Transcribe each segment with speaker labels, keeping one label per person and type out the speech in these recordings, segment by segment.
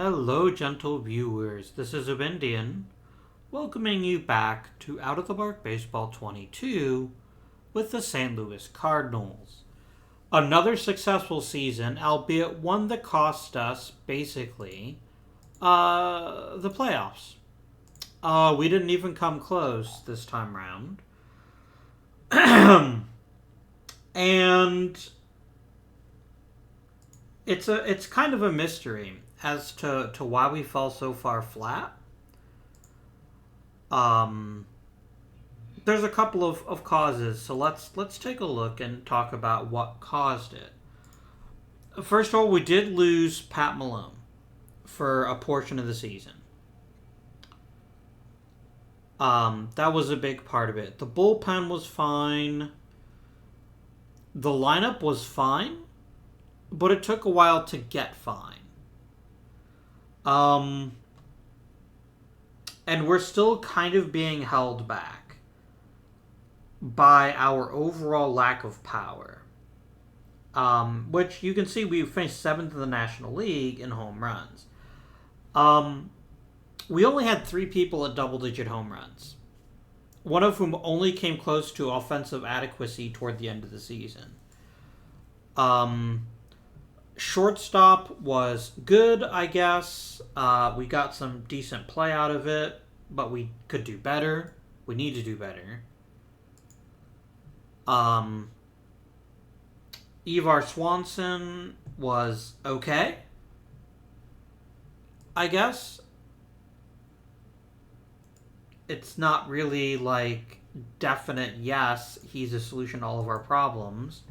Speaker 1: Hello, gentle viewers. This is Abendian, welcoming you back to Out of the Park Baseball 22 with the St. Louis Cardinals. Another successful season, albeit one that cost us, basically, the playoffs. We didn't even come close this time round. And it's kind of a mystery as to why we fell so far flat. There's a couple of causes, so let's take a look and talk about what caused it. First of all, we did lose Pat Malone for a portion of the season. That was a big part of it. The bullpen was fine. The lineup was fine, but it took a while to get fine. And we're still kind of being held back by our overall lack of power. Which you can see we finished 7th in the National League in home runs. We only had 3 people at double-digit home runs, one of whom only came close to offensive adequacy toward the end of the season. Shortstop was good, I guess. We got some decent play out of it, but we could do better. We need to do better. Ivar Swanson was okay, I guess. It's not really like definite yes, he's a solution to all of our problems.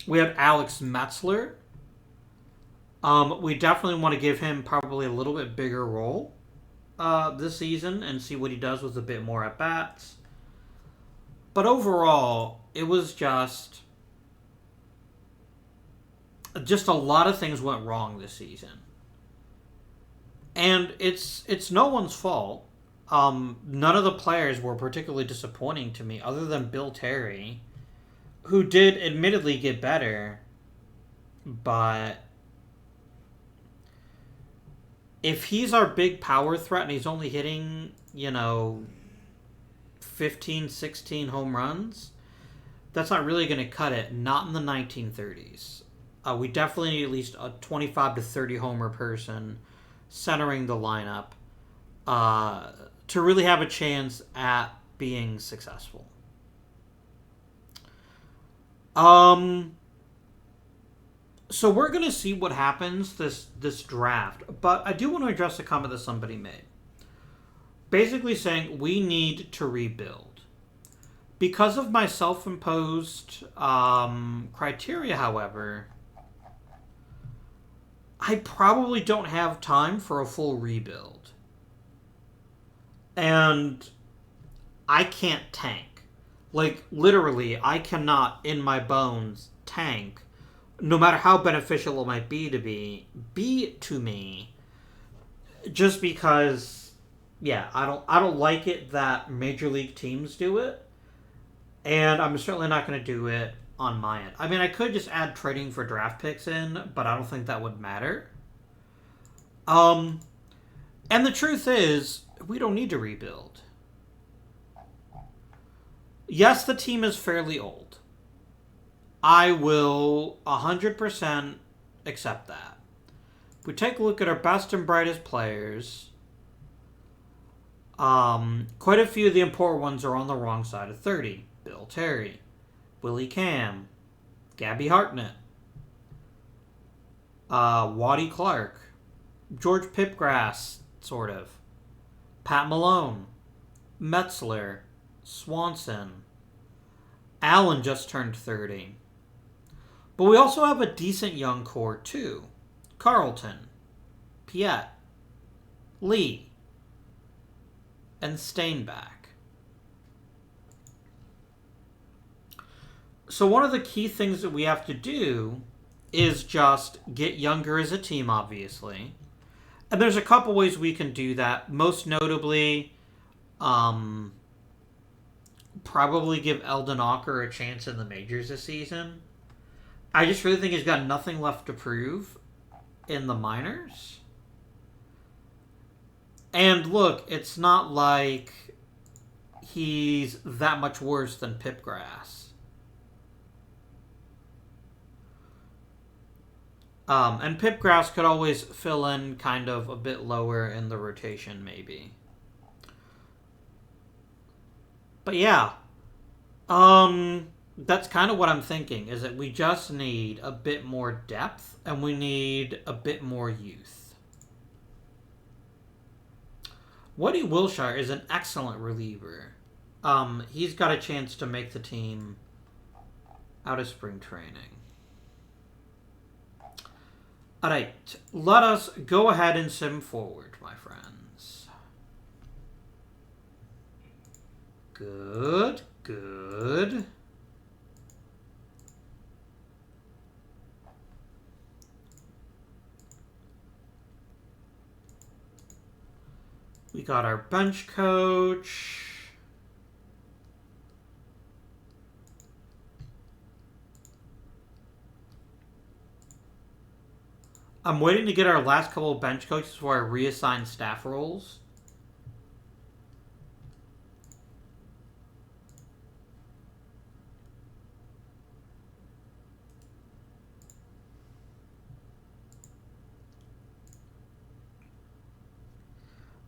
Speaker 1: We have Alex Metzler. We definitely want to give him probably a little bit bigger role this season and see what he does with a bit more at bats. But overall, it was just a lot of things went wrong this season. And it's no one's fault. None of the players were particularly disappointing to me, other than Bill Terry, who did admittedly get better, but if he's our big power threat and he's only hitting, 15, 16 home runs, that's not really going to cut it. Not in the 1930s. We definitely need at least a 25 to 30 homer person centering the lineup to really have a chance at being successful. So we're going to see what happens this draft. But I do want to address a comment that somebody made. Basically saying we need to rebuild. Because of my self-imposed criteria, however, I probably don't have time for a full rebuild. And I can't tank. Like, literally, I cannot, in my bones, tank, no matter how beneficial it might be to me, just because, I don't like it that major league teams do it, and I'm certainly not going to do it on my end. I mean, I could just add trading for draft picks in, but I don't think that would matter. And the truth is, we don't need to rebuild. Yes, the team is fairly old. I will 100% accept that. If we take a look at our best and brightest players, quite a few of the important ones are on the wrong side of 30. Bill Terry, Willie Cam, Gabby Hartnett, Waddy Clark, George Pipgrass, sort of, Pat Malone, Metzler, Swanson. Allen just turned 30. But we also have a decent young core, too. Carlton, Piet, Lee, and Steinbach. So one of the key things that we have to do is just get younger as a team, obviously. And there's a couple ways we can do that. Most notably, probably give Eldon Ocker a chance in the majors this season. I just really think he's got nothing left to prove in the minors. And look, it's not like he's that much worse than Pipgrass. And Pipgrass could always fill in kind of a bit lower in the rotation, maybe. But yeah, that's kind of what I'm thinking, is that we just need a bit more depth and we need a bit more youth. Woody Wilshire is an excellent reliever. He's got a chance to make the team out of spring training. Alright, let us go ahead and sim forward, my friends. Good, good. We got our bench coach. I'm waiting to get our last couple of bench coaches before I reassign staff roles.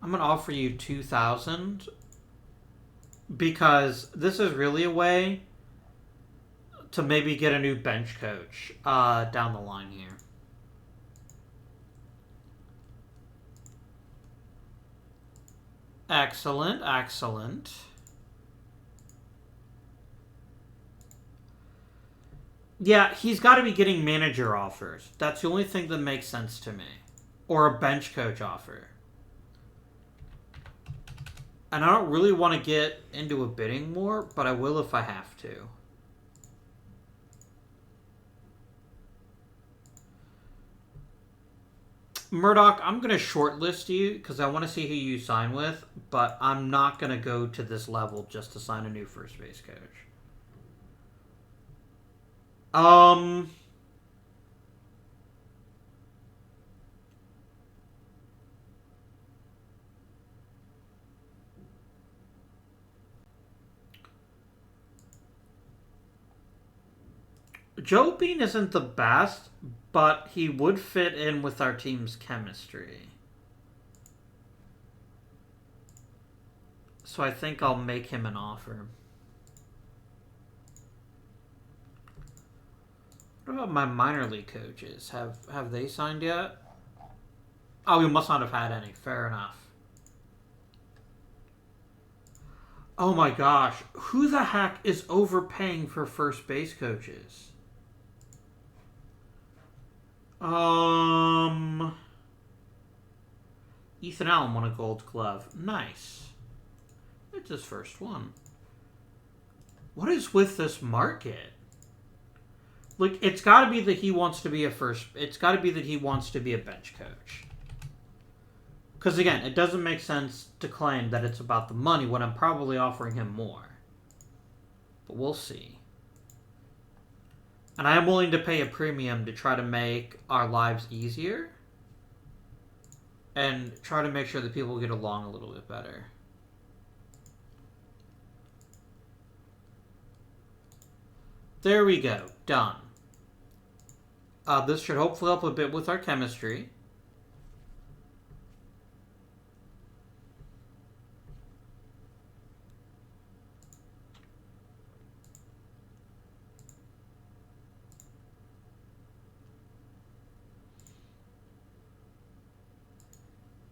Speaker 1: I'm going to offer you 2,000 because this is really a way to maybe get a new bench coach down the line here. Excellent, excellent. Yeah, he's got to be getting manager offers. That's the only thing that makes sense to me. Or a bench coach offer. And I don't really want to get into a bidding war, but I will if I have to. Murdoch, I'm going to shortlist you because I want to see who you sign with, but I'm not going to go to this level just to sign a new first base coach. Joe Bean isn't the best, but he would fit in with our team's chemistry. So I think I'll make him an offer. What about my minor league coaches? Have they signed yet? Oh, we must not have had any. Fair enough. Oh my gosh. Who the heck is overpaying for first base coaches? Ethan Allen won a gold glove. Nice. It's his first one. What is with this market? Like, it's got to be that he wants to be it's got to be that he wants to be a bench coach. Because, again, it doesn't make sense to claim that it's about the money when I'm probably offering him more. But we'll see. And I am willing to pay a premium to try to make our lives easier. And try to make sure that people get along a little bit better. There we go. Done. This should hopefully help a bit with our chemistry.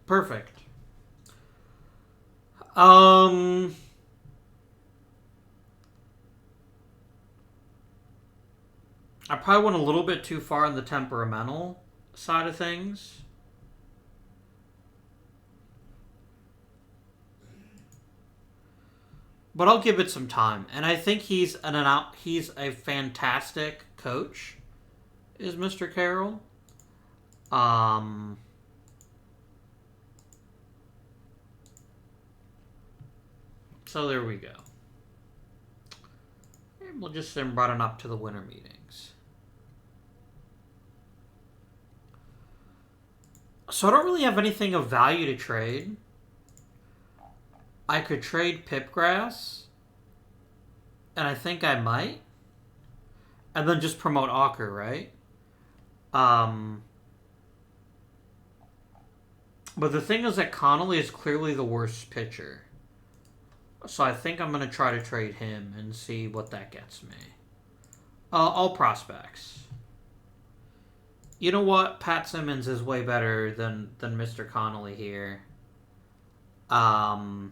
Speaker 1: Perfect. I probably went a little bit too far on the temperamental side of things. But I'll give it some time. And I think he's a fantastic coach, is Mr. Carroll. So there we go. And we'll just send Broughton up to the winter meetings. So I don't really have anything of value to trade. I could trade Pipgrass, and I think I might. And then just promote Ocker, right? But the thing is that Connolly is clearly the worst pitcher. So I think I'm going to try to trade him and see what that gets me. All prospects. You know what? Pat Simmons is way better than Mr. Connolly here. Although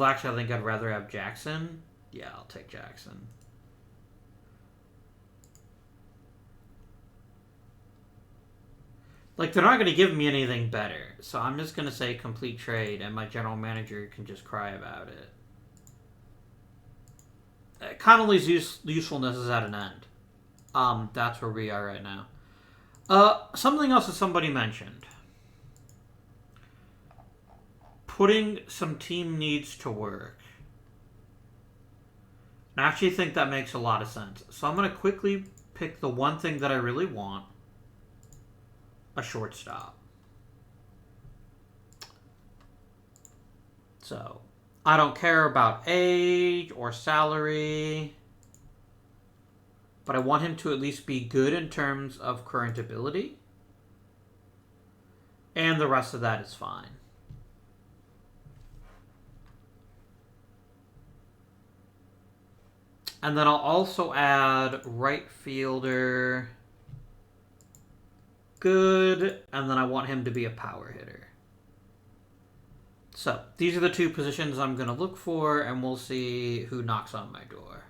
Speaker 1: actually I think I'd rather have Jackson. Yeah, I'll take Jackson. Like, they're not going to give me anything better. So I'm just going to say complete trade, and my general manager can just cry about it. Connolly's usefulness is at an end. That's where we are right now. Something else that somebody mentioned. Putting some team needs to work. I actually think that makes a lot of sense. So I'm going to quickly pick the one thing that I really want. A shortstop. So, I don't care about age or salary, but I want him to at least be good in terms of current ability, and the rest of that is fine. And then I'll also add right fielder, good, and then I want him to be a power hitter. So, these are the two positions I'm going to look for, and we'll see who knocks on my door.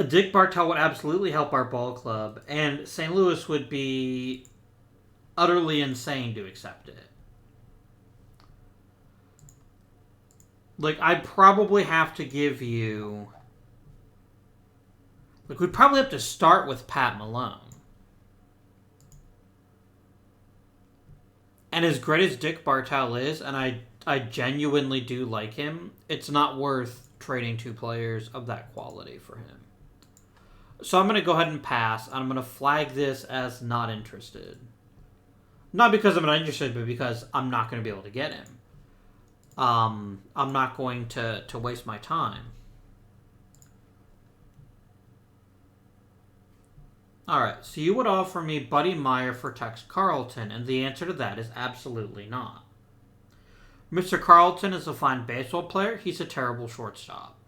Speaker 1: Dick Bartel would absolutely help our ball club, and St. Louis would be utterly insane to accept it. Like, I'd probably have to give you... Like, we'd probably have to start with Pat Malone. And as great as Dick Bartel is, and I genuinely do like him, it's not worth trading two players of that quality for him. So I'm going to go ahead and pass, and I'm going to flag this as not interested. Not because I'm not interested, but because I'm not going to be able to get him. I'm not going to waste my time. Alright, so you would offer me Buddy Meyer for Tex Carlton, and the answer to that is absolutely not. Mr. Carlton is a fine baseball player. He's a terrible shortstop.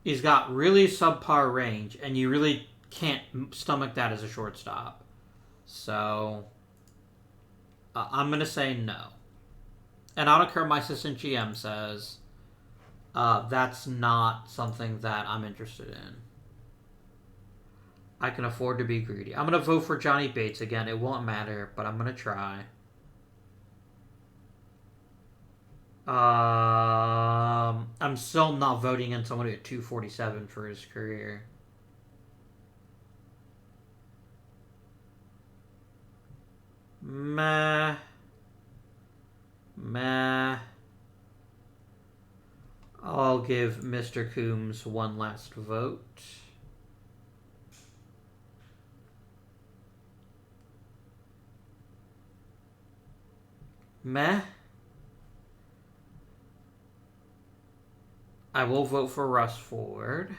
Speaker 1: He's got really subpar range, and you really can't stomach that as a shortstop. So, I'm going to say no. And I don't care what my assistant GM says. That's not something that I'm interested in. I can afford to be greedy. I'm going to vote for Johnny Bates again. It won't matter, but I'm going to try. I'm still not voting in somebody at 247 for his career. Meh. I'll give Mr. Coombs one last vote. Meh. I will vote for Russ Ford.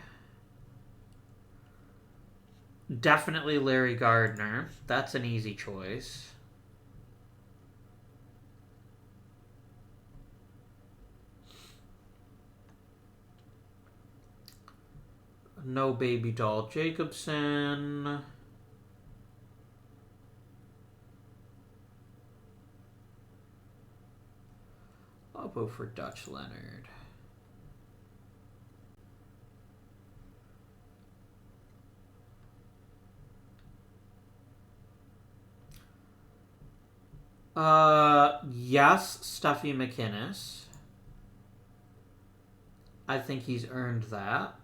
Speaker 1: Definitely Larry Gardner. That's an easy choice. No Baby Doll Jacobson. I'll vote for Dutch Leonard. Yes, Stuffy McInnes. I think he's earned that.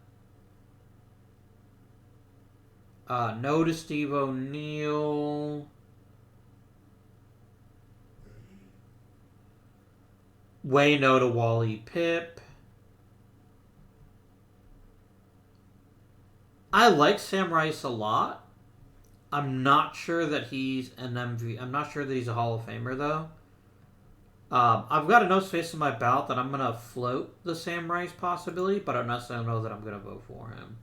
Speaker 1: No to Steve O'Neill. Way no to Wally Pip. I like Sam Rice a lot. I'm not sure that he's an MVP. I'm not sure that he's a Hall of Famer, though. I've got a no space in my ballot that I'm going to float the Sam Rice possibility, but I don't necessarily know that I'm going to vote for him.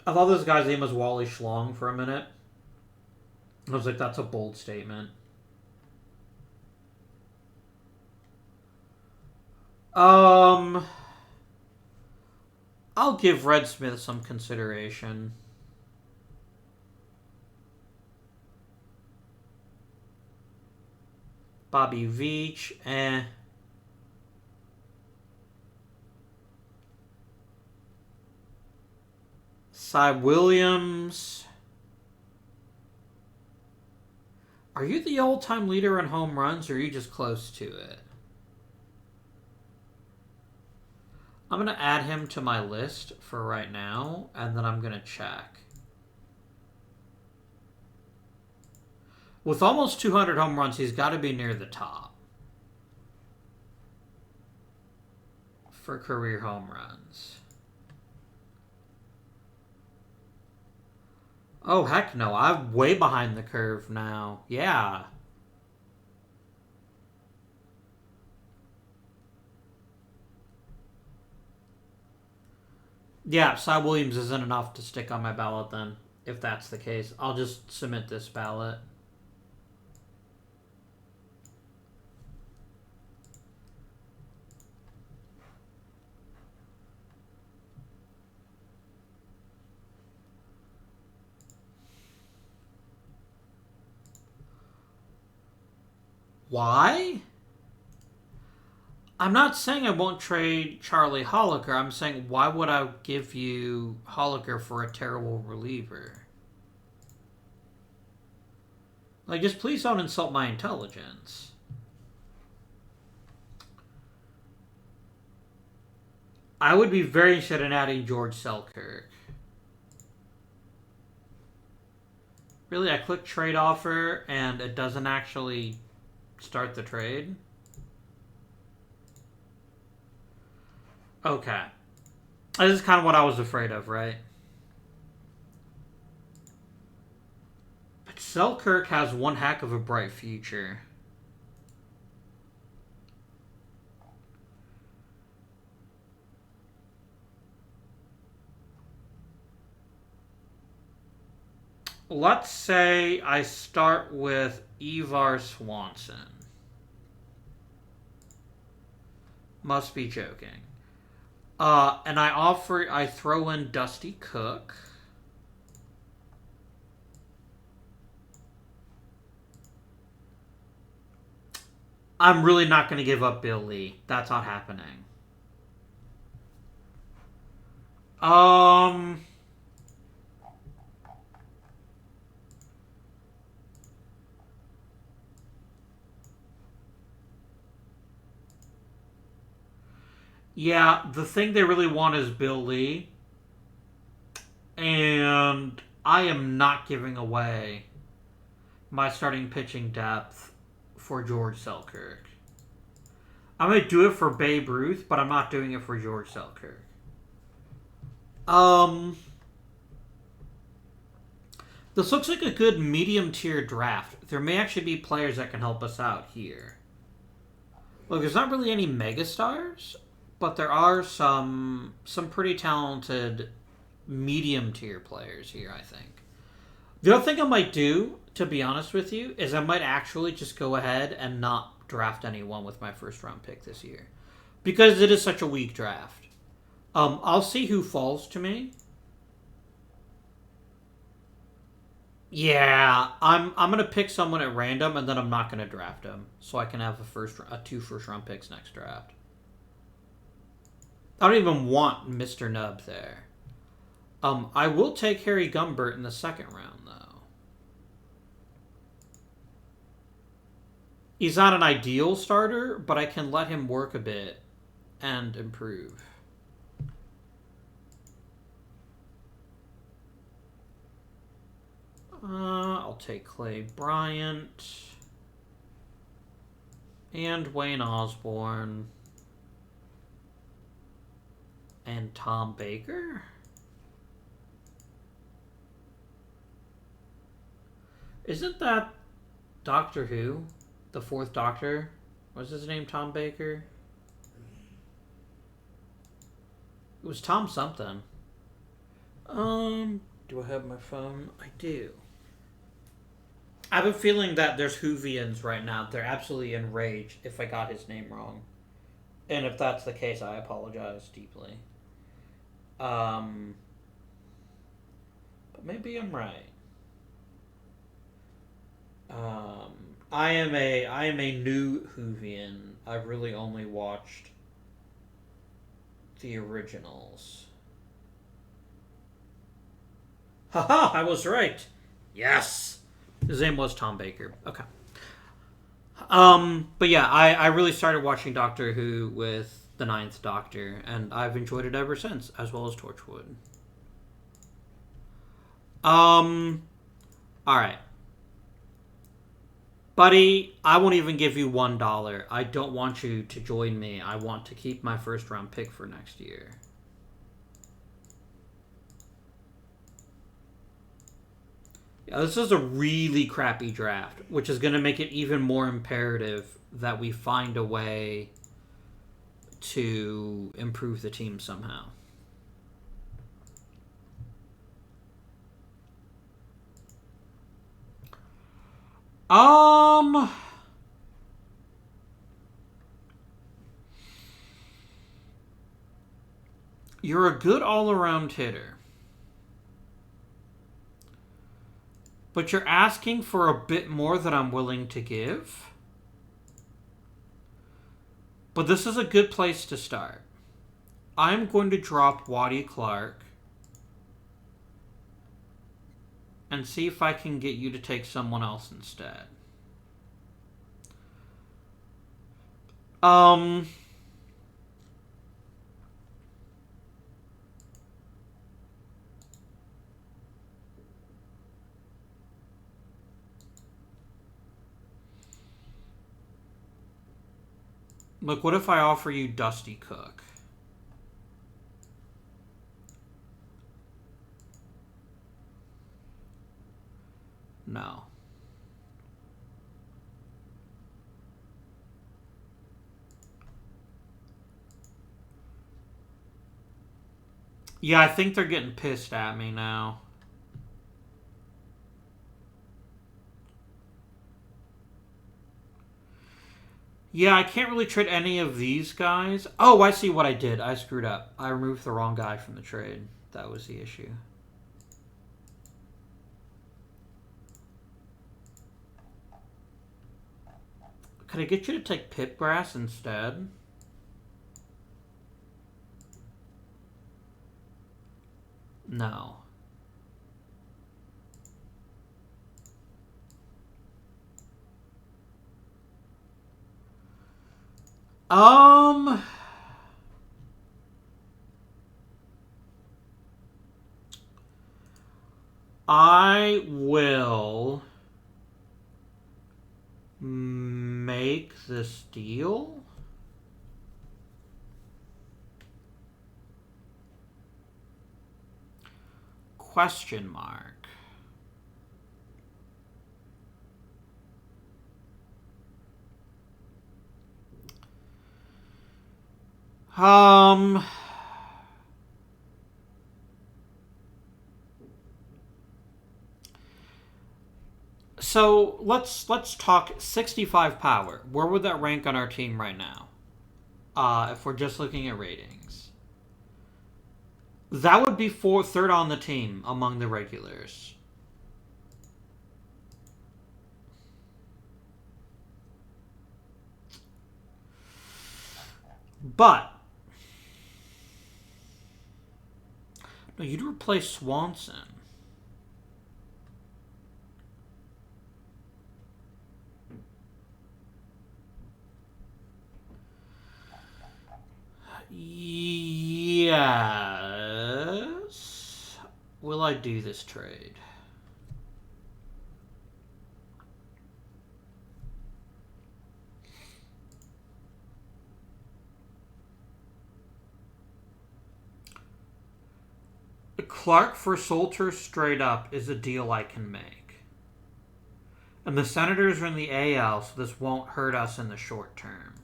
Speaker 1: I thought this guy's name was Wally Schlong for a minute. I was like, that's a bold statement. I'll give Red Smith some consideration. Bobby Veach, Cy Williams. Are you the all-time leader in home runs, or are you just close to it? I'm going to add him to my list for right now, and then I'm going to check. With almost 200 home runs, he's got to be near the top for career home runs. Oh, heck no. I'm way behind the curve now. Yeah. Yeah, Cy Williams isn't enough to stick on my ballot then, if that's the case. I'll just submit this ballot. Why? I'm not saying I won't trade Charlie Holliker. I'm saying, why would I give you Holliker for a terrible reliever? Like, just please don't insult my intelligence. I would be very interested in adding George Selkirk. Really, I click trade offer and it doesn't actually start the trade? Okay. This is kind of what I was afraid of, right? But Selkirk has one heck of a bright future. Let's say I start with Ivar Swanson. Must be joking. And I throw in Dusty Cook. I'm really not going to give up Bill Lee. That's not happening. Yeah, the thing they really want is Bill Lee. And I am not giving away my starting pitching depth for George Selkirk. I'm going to do it for Babe Ruth, but I'm not doing it for George Selkirk. This looks like a good medium tier draft. There may actually be players that can help us out here. Look, there's not really any megastars, but there are some pretty talented medium tier players here, I think. The other thing I might do, to be honest with you, is I might actually just go ahead and not draft anyone with my first round pick this year. Because it is such a weak draft. I'll see who falls to me. Yeah, I'm gonna pick someone at random and then I'm not gonna draft them. So I can have two first round picks next draft. I don't even want Mr. Nubb there. I will take Harry Gumbert in the second round, though. He's not an ideal starter, but I can let him work a bit and improve. I'll take Clay Bryant. And Wayne Osborne. And Tom Baker? Isn't that Doctor Who? The fourth Doctor? Was his name Tom Baker? It was Tom something. Do I have my phone? I do. I have a feeling that there's Whovians right now. They're absolutely enraged if I got his name wrong. And if that's the case, I apologize deeply. But maybe I'm right. I am a new Whovian. I've really only watched the originals. Haha, I was right. Yes. His name was Tom Baker. Okay. But yeah, I really started watching Doctor Who with the Ninth Doctor, and I've enjoyed it ever since, as well as Torchwood. Alright. Buddy, I won't even give you $1. I don't want you to join me. I want to keep my first round pick for next year. Yeah, this is a really crappy draft, which is going to make it even more imperative that we find a way to improve the team somehow. You're a good all-around hitter. But you're asking for a bit more than I'm willing to give. But this is a good place to start. I'm going to drop Waddy Clark and see if I can get you to take someone else instead. Look, what if I offer you Dusty Cook? No. Yeah, I think they're getting pissed at me now. Yeah, I can't really trade any of these guys. Oh, I see what I did. I screwed up. I removed the wrong guy from the trade. That was the issue. Could I get you to take Pipgrass instead? No. I will make this deal. Question mark. So let's talk 65 power. Where would that rank on our team right now? If we're just looking at ratings, that would be third on the team among the regulars. But no, you'd replace Swanson. Yes. Will I do this trade? Clark for Solter straight up is a deal I can make. And the Senators are in the AL, so this won't hurt us in the short term.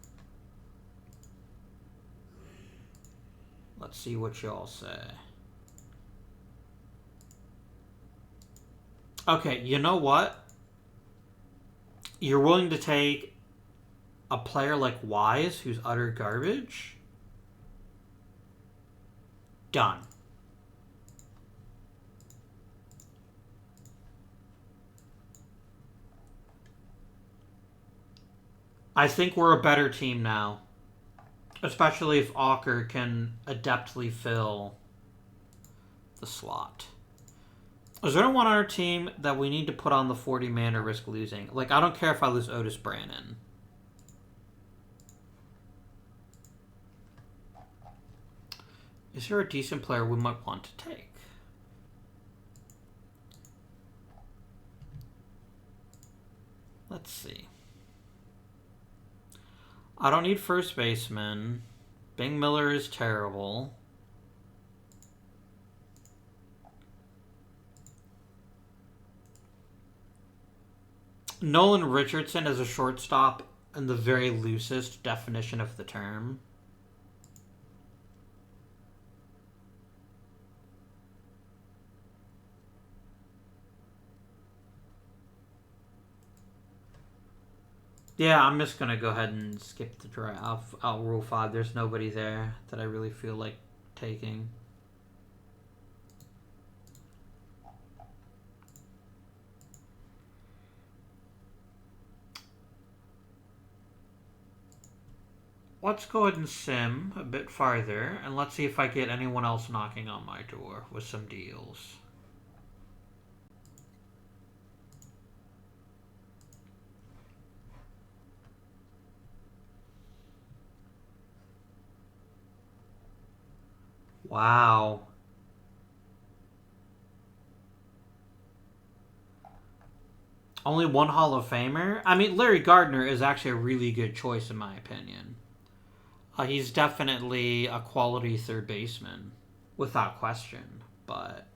Speaker 1: Let's see what y'all say. Okay, you know what? You're willing to take a player like Wise, who's utter garbage? Done. I think we're a better team now. Especially if Auker can adeptly fill the slot. Is there anyone on our team that we need to put on the 40-man or risk losing? Like, I don't care if I lose Otis Brannon. Is there a decent player we might want to take? Let's see. I don't need first baseman. Bing Miller is terrible. Nolan Richardson as a shortstop in the very loosest definition of the term. Yeah, I'm just going to go ahead and skip the draft. I'll rule 5. There's nobody there that I really feel like taking. Let's go ahead and sim a bit farther, and let's see if I get anyone else knocking on my door with some deals. Wow. Only one Hall of Famer? I mean, Larry Gardner is actually a really good choice in my opinion. He's definitely a quality third baseman, without question. But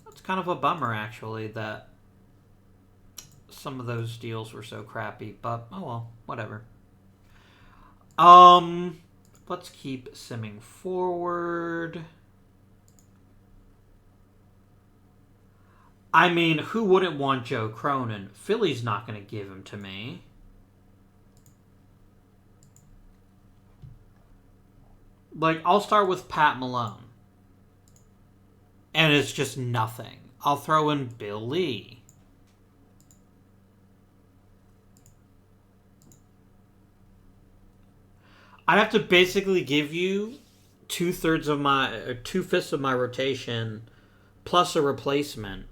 Speaker 1: it's kind of a bummer, actually, that some of those deals were so crappy. But, oh well, whatever. Let's keep simming forward. I mean, who wouldn't want Joe Cronin? Philly's not going to give him to me. Like, I'll start with Pat Malone. And it's just nothing. I'll throw in Bill Lee. I'd have to basically give you 2/3 of my, or 2/5 of my rotation, plus a replacement.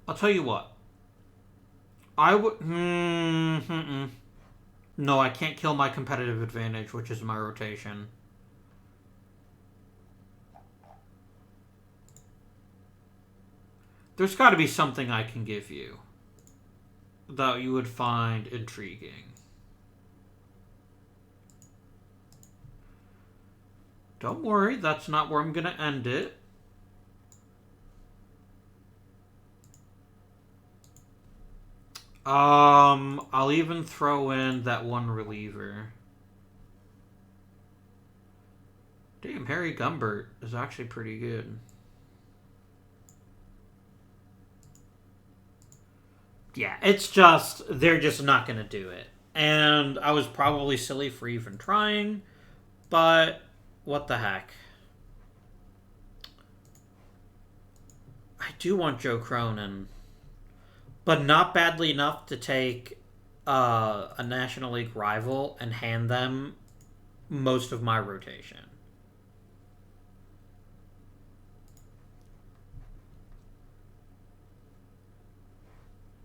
Speaker 1: I'll tell you what. I would. No, I can't kill my competitive advantage, which is my rotation. There's got to be something I can give you that you would find intriguing. Don't worry, that's not where I'm going to end it. I'll even throw in that one reliever. Damn, Harry Gumbert is actually pretty good. Yeah, it's just, they're just not going to do it. And I was probably silly for even trying, but what the heck. I do want Joe Cronin, but not badly enough to take a National League rival and hand them most of my rotation.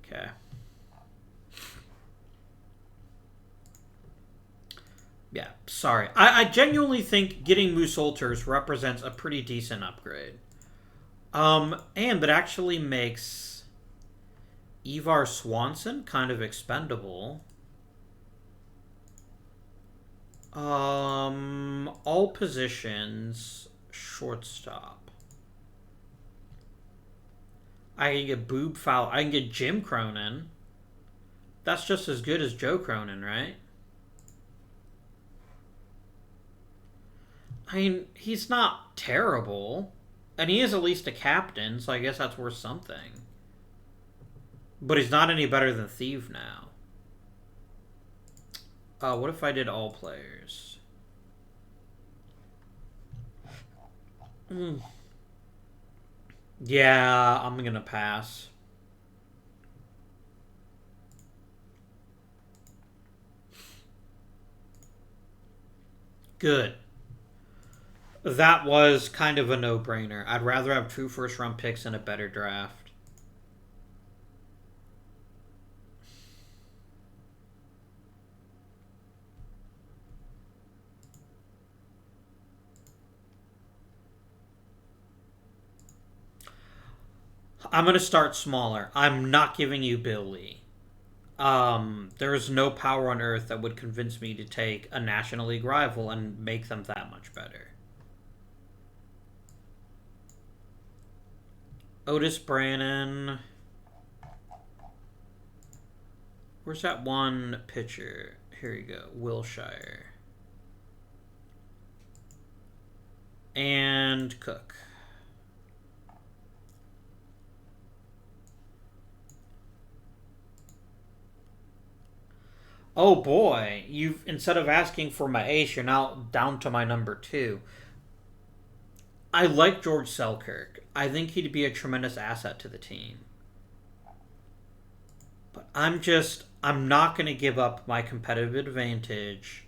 Speaker 1: Okay. Yeah, sorry. I genuinely think getting Moose Solters represents a pretty decent upgrade. And it actually makes Ivar Swanson kind of expendable. All positions, shortstop. I can get Boob Fowl. I can get Jim Cronin. That's just as good as Joe Cronin, right? I mean, he's not terrible. And he is at least a captain, so I guess that's worth something. But he's not any better than Thief now. What if I did all players? Yeah, I'm gonna pass. Good. That was kind of a no-brainer. I'd rather have 2 first-round picks and a better draft. I'm going to start smaller. I'm not giving you Billy. There is no power on earth that would convince me to take a National League rival and make them that much better. Otis Brannon. Where's that one pitcher? Here you go. Wilshire. And Cook. Oh boy, you've instead of asking for my ace, you're now down to my number 2. I like George Selkirk. I think he'd be a tremendous asset to the team. But I'm not going to give up my competitive advantage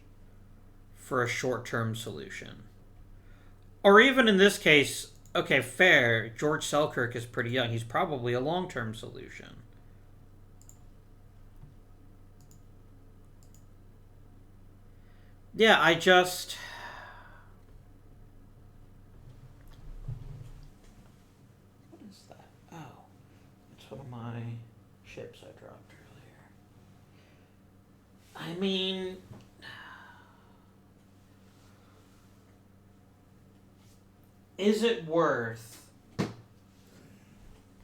Speaker 1: for a short-term solution. Or even in this case, okay, fair, George Selkirk is pretty young. He's probably a long-term solution. Yeah, I just... What is that? Oh, it's one of my ships I dropped earlier. I mean... Is it worth...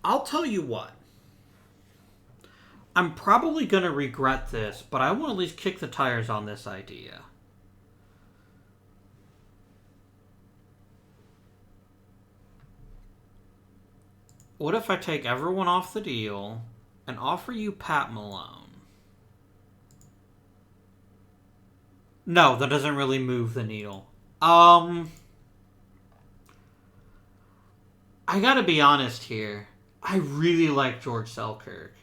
Speaker 1: I'll tell you what. I'm probably going to regret this, but I want to at least kick the tires on this idea. What if I take everyone off the deal and offer you Pat Malone? No, that doesn't really move the needle. I gotta be honest here. I really like George Selkirk.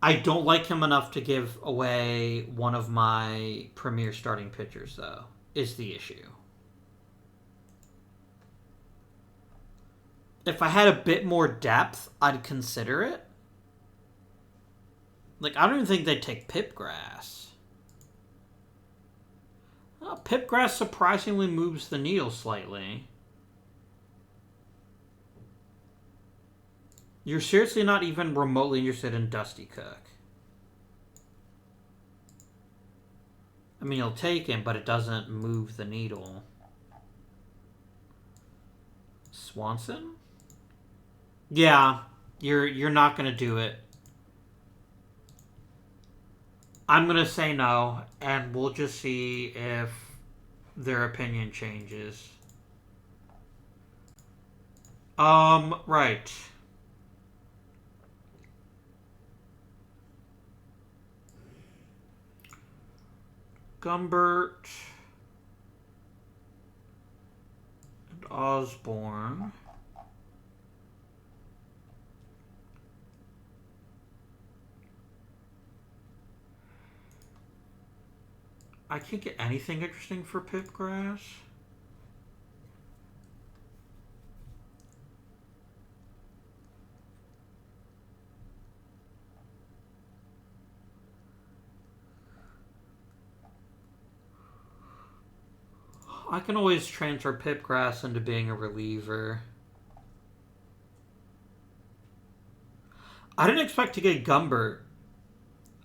Speaker 1: I don't like him enough to give away one of my premier starting pitchers, though, is the issue. If I had a bit more depth, I'd consider it. Like, I don't even think they'd take Pipgrass. Well, Pipgrass surprisingly moves the needle slightly. You're seriously not even remotely interested in Dusty Cook. I mean, you'll take him, but it doesn't move the needle. Swanson? Yeah, you're not going to do it. I'm going to say no, and we'll just see if their opinion changes. Right. Gumbert and Osborne. I can't get anything interesting for Pipgrass. I can always transfer Pipgrass into being a reliever. I didn't expect to get Gumbert.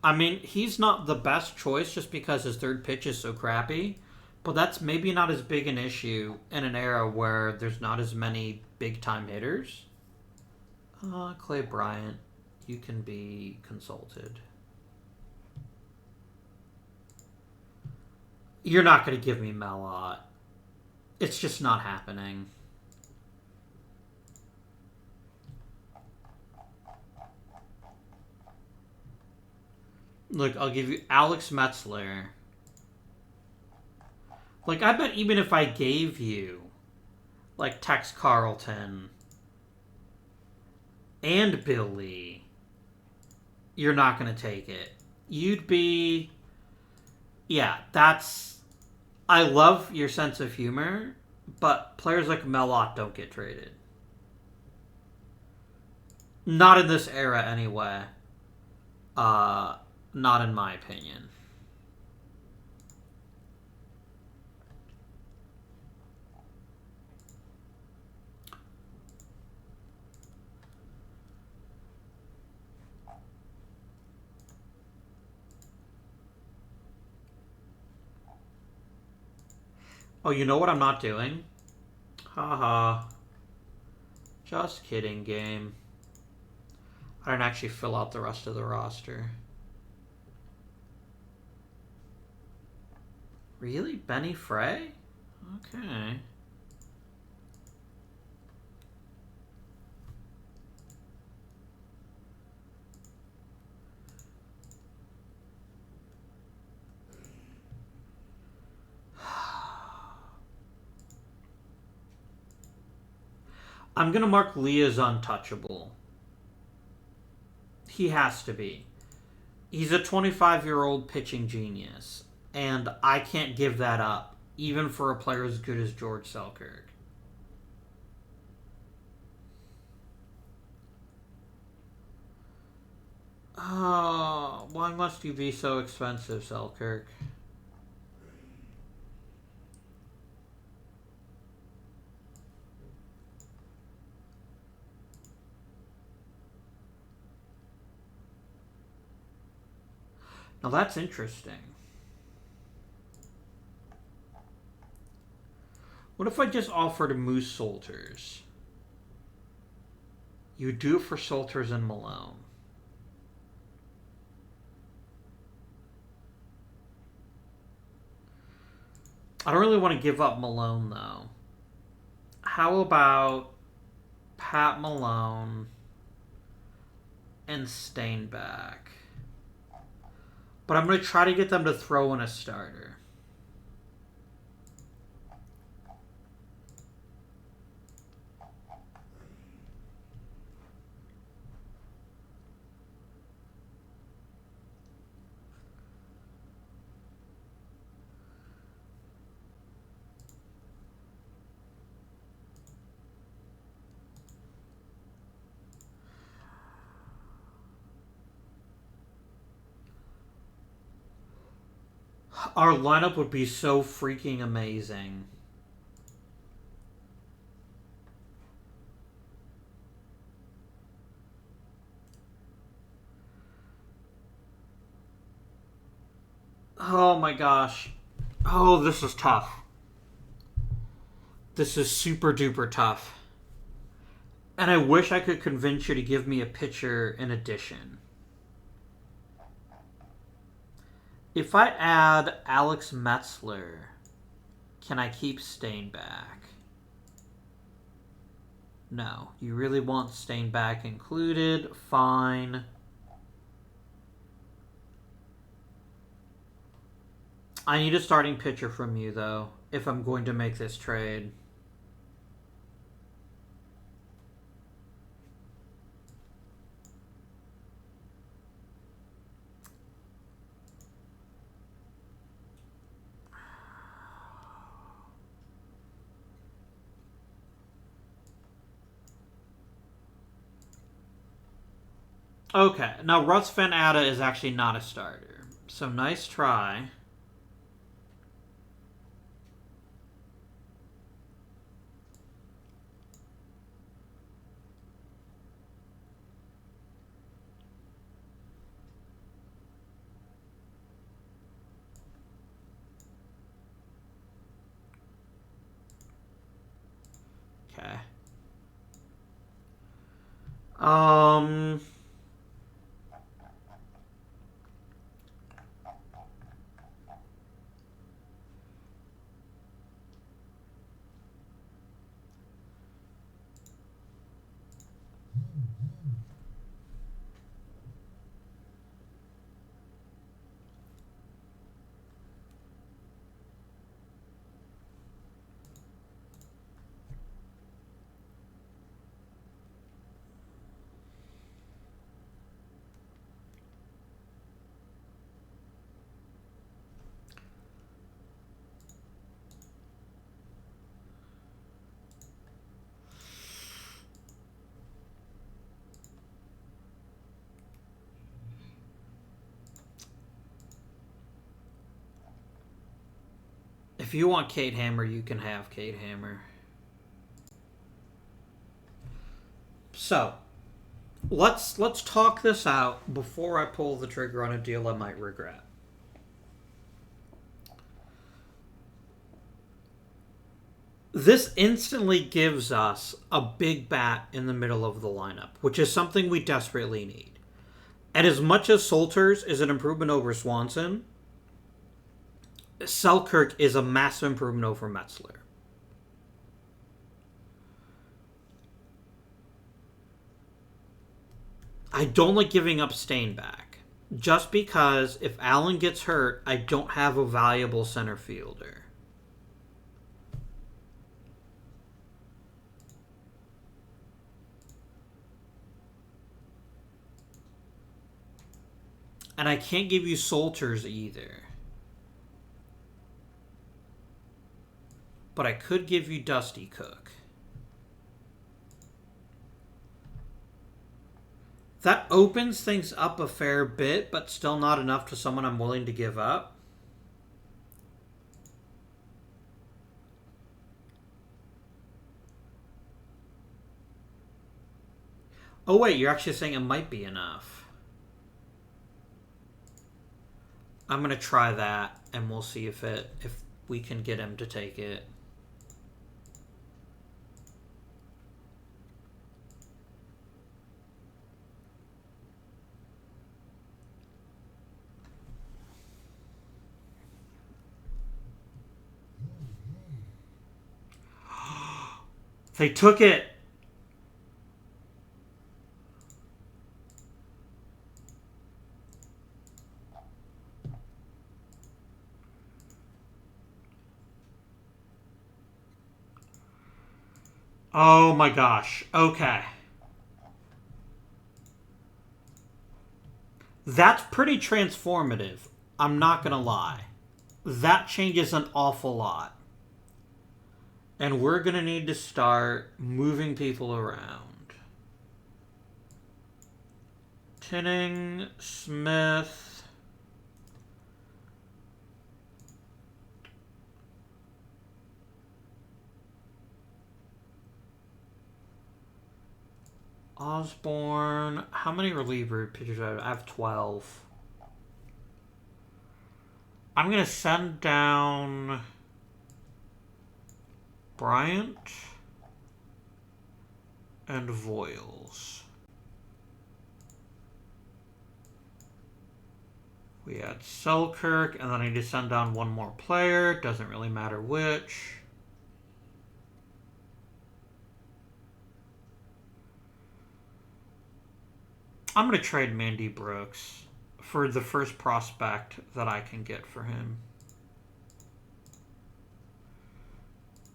Speaker 1: I mean, he's not the best choice just because his third pitch is so crappy, but that's maybe not as big an issue in an era where there's not as many big time hitters. Clay Bryant, you can be consulted. You're not going to give me Melot. It's just not happening. Look, I'll give you Alex Metzler. Like, I bet even if I gave you, like, Tex Carlton and Billy, you're not going to take it. You'd be... Yeah, that's... I love your sense of humor, but players like Melot don't get traded. Not in this era, anyway. Not in my opinion. Oh, you know what I'm not doing? Haha. Just kidding, game. I didn't actually fill out the rest of the roster. Really? Benny Frey? Okay. I'm going to mark Lee as untouchable. He has to be. He's a 25-year-old pitching genius, and I can't give that up, even for a player as good as George Selkirk. Oh, why must you be so expensive, Selkirk? Now that's interesting. What if I just offered Moose Solters? You do it for Solters and Malone. I don't really want to give up Malone, though. How about Pat Malone and Stainback? But I'm going to try to get them to throw in a starter. Our lineup would be so freaking amazing. Oh my gosh. Oh, this is tough. This is super duper tough. And I wish I could convince you to give me a pitcher in addition. If I add Alex Metzler, can I keep Stainback? No. You really want Stainback included? Fine. I need a starting pitcher from you, though, if I'm going to make this trade. Okay, now Russ Van Atta is actually not a starter. So nice try. Um... If you want Kate Hammer, you can have Kate Hammer. So, let's talk this out before I pull the trigger on a deal I might regret. This instantly gives us a big bat in the middle of the lineup, which is something we desperately need. And as much as Solters is an improvement over Swanson, Selkirk is a massive improvement over Metzler. I don't like giving up Stainback, just because if Allen gets hurt, I don't have a valuable center fielder. And I can't give you Solters either. But I could give you Dusty Cook. That opens things up a fair bit, but still not enough to someone I'm willing to give up. Oh wait, you're actually saying it might be enough. I'm going to try that, and we'll see if we can get him to take it. They took it. Oh my gosh. Okay. That's pretty transformative. I'm not going to lie. That changes an awful lot. And we're going to need to start moving people around. Tinning, Smith. Osborne. How many reliever pitchers do I have? I have 12. I'm going to send down Bryant and Voiles. We had Selkirk, and then I need to send down one more player. Doesn't really matter which. I'm going to trade Mandy Brooks for the first prospect that I can get for him.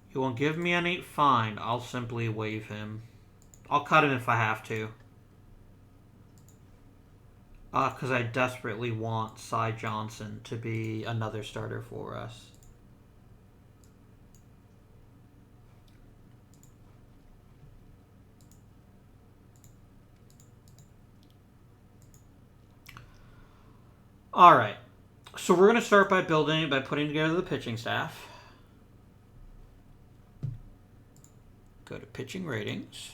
Speaker 1: He won't give me any? Fine. I'll simply waive him. I'll cut him if I have to. Because I desperately want Cy Johnson to be another starter for us. All right. So we're going to start by putting together the pitching staff. Go to pitching ratings.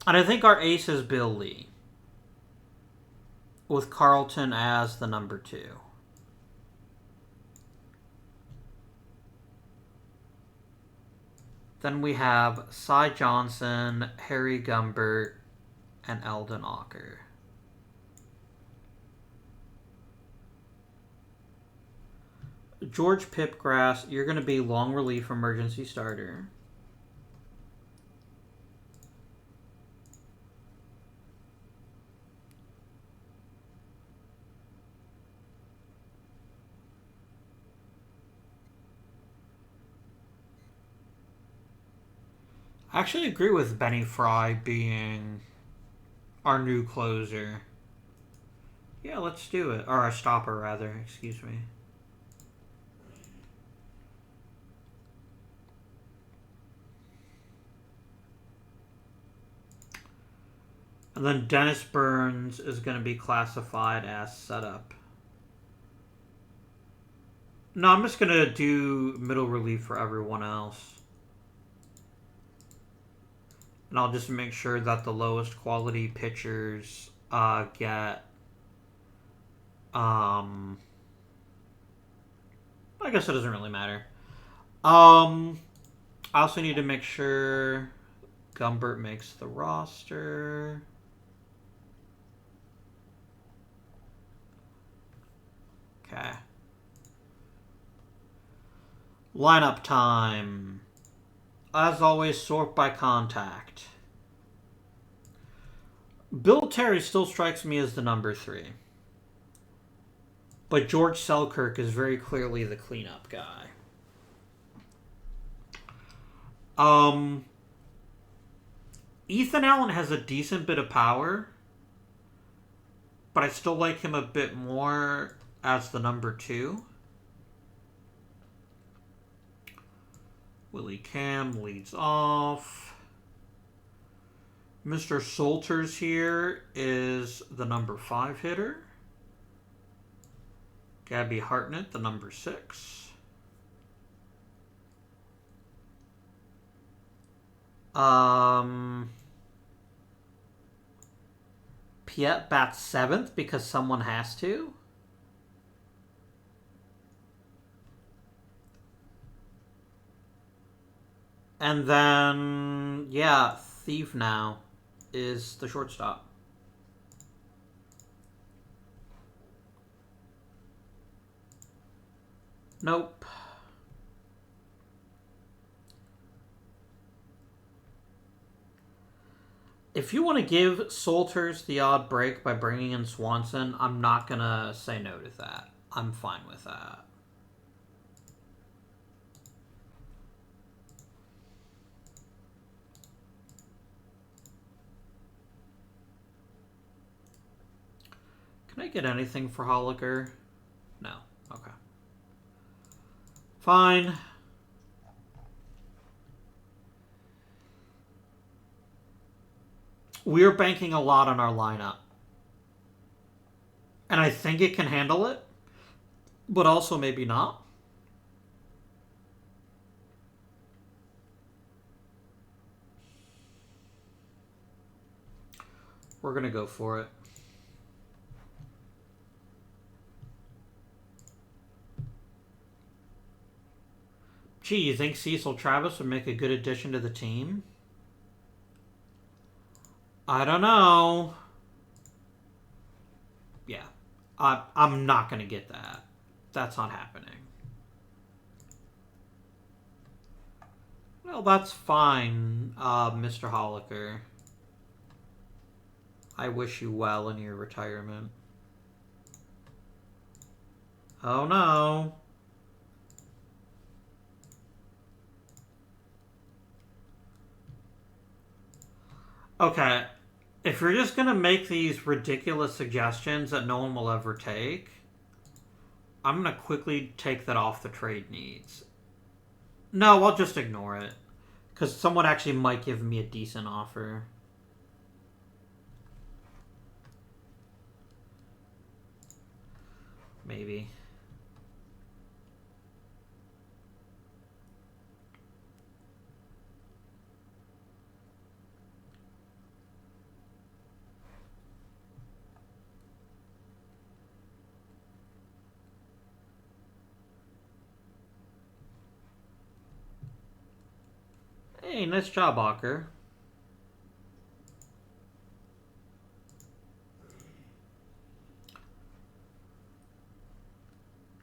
Speaker 1: And I think our ace is Bill Lee, with Carlton as the number 2. Then we have Cy Johnson, Harry Gumbert, and Eldon Ocker. George Pipgrass, you're going to be long relief emergency starter. I actually agree with Benny Fry being our new closer. Yeah, let's do it. Or our stopper, rather. Excuse me. And then Dennis Burns is going to be classified as setup. No, I'm just going to do middle relief for everyone else. And I'll just make sure that the lowest quality pitchers get... I guess it doesn't really matter. I also need to make sure Gumbert makes the roster. Okay. Lineup time. As always, sort by contact. Bill Terry still strikes me as the number 3. But George Selkirk is very clearly the cleanup guy. Ethan Allen has a decent bit of power, but I still like him a bit more as the number 2. Willie Cam leads off. Mr. Salters here is the number 5 hitter. Gabby Hartnett, the number 6. Piet bats 7th because someone has to. And then, yeah, Thief now is the shortstop. Nope. If you want to give Salters the odd break by bringing in Swanson, I'm not going to say no to that. I'm fine with that. Can I get anything for Holliker? No. Okay. Fine. We're banking a lot on our lineup. And I think it can handle it, but also maybe not. We're going to go for it. Gee, you think Cecil Travis would make a good addition to the team? I don't know. Yeah. I'm not going to get that. That's not happening. Well, that's fine, Mr. Holliker. I wish you well in your retirement. Oh, no. Okay. If you're just going to make these ridiculous suggestions that no one will ever take, I'm going to quickly take that off the trade needs. No, I'll just ignore it. Because someone actually might give me a decent offer. Maybe. Hey, nice job, Walker.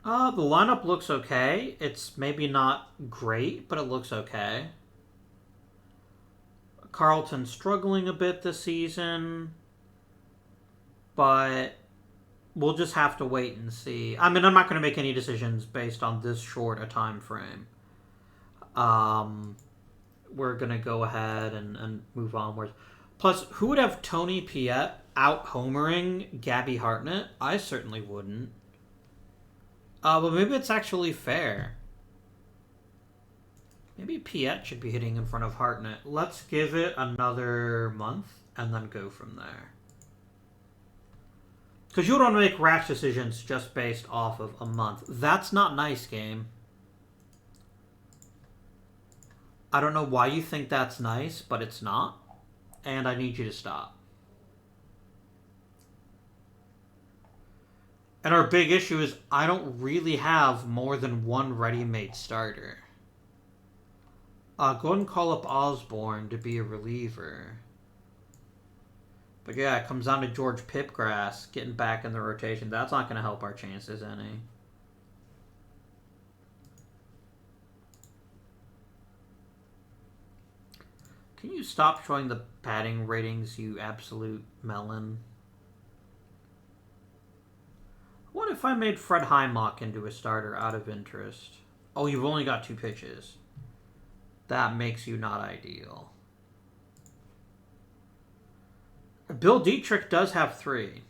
Speaker 1: The lineup looks okay. It's maybe not great, but it looks okay. Carlton's struggling a bit this season, but we'll just have to wait and see. I mean, I'm not going to make any decisions based on this short a time frame. We're going to go ahead and move onwards. Plus, who would have Tony Piette out homering Gabby Hartnett? I certainly wouldn't. But maybe it's actually fair. Maybe Piette should be hitting in front of Hartnett. Let's give it another month and then go from there. Because you don't want to make rash decisions just based off of a month. That's not nice, game. I don't know why you think that's nice, but it's not. And I need you to stop. And our big issue is I don't really have more than one ready-made starter. Go ahead and call up Osborne to be a reliever. But yeah, it comes down to George Pipgrass getting back in the rotation. That's not going to help our chances any. Can you stop showing the batting ratings, you absolute melon? What if I made Fred Heimbach into a starter out of interest? Oh, you've only got 2 pitches. That makes you not ideal. Bill Dietrich does have 3.